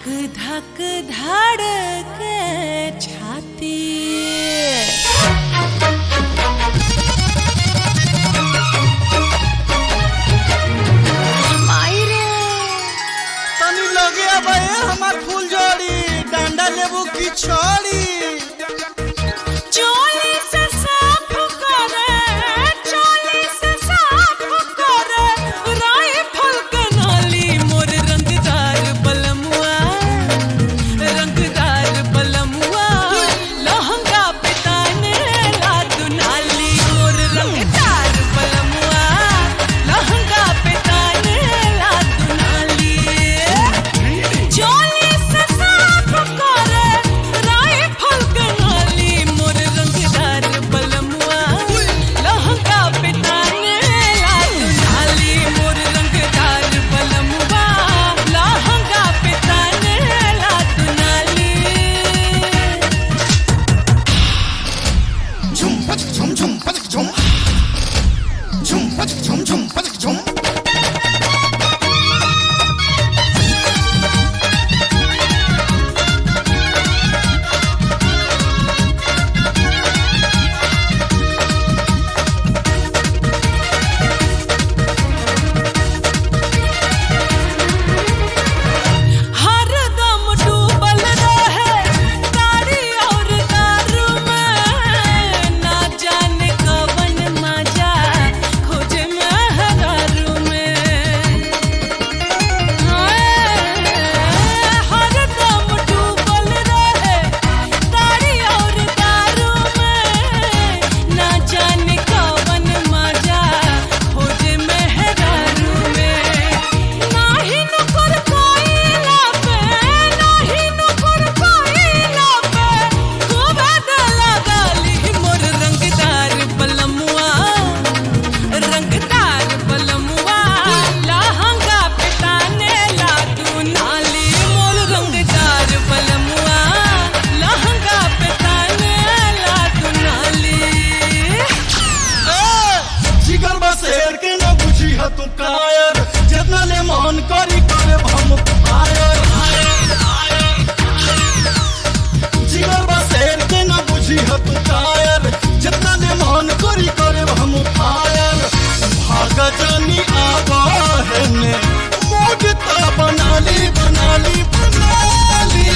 धक धक धड़के छाती। तनी लगे अब हमार फूल जोड़ी डंडा लेबू की छोड़ी। चोली से साफ करे, चोली से साफ करे, राइफल के नाली मोर रंगदार बलमुआ, रंगदार बलमुआ, लहंगा पे ताने ला दुनाली मोर रंगदार बलमुआ, लहंगा पे ताने ला दुनाली। चोली से साफ करे, राइफल के नाली मोर रंगदार बलमुआ, लहंगा पे ताने ला दुनाली मोर रंगदार बलमुआ, लहंगा पे ताने ला दुनाली। झुम पचक झुम झुम पचक झुम, झुम पचक झुम झुम पचक झुम। हरदम डूबल रहे ताड़ी और दारू में, ना जाने कवन मजा खोजे मेहरारू में। हरदम डूबल रहे ताड़ी और दारू में, ना जाने कवन मजा खोजे मेहरारू में। नाही नुकुर कोइला पे, नाही नुकुर कोइला पे, खूबे दला गाली मोर रंगदार बलमुआ, रंगदार बलमुआ, लहंगा पे ताने ला दुनाली मोर रंगदार बलमुआ, लहंगा पे ताने ला दुनाली। जिगर बसेर के न बुझी है तू कायर, जितना ले मन करी करे हम फायर। जिगर बसेर के न बुझी है तू कायर, जितना ले मन करी करे हम फायर। भाग जानी आवा है ने मूड ता बनाली बनाली बनाली।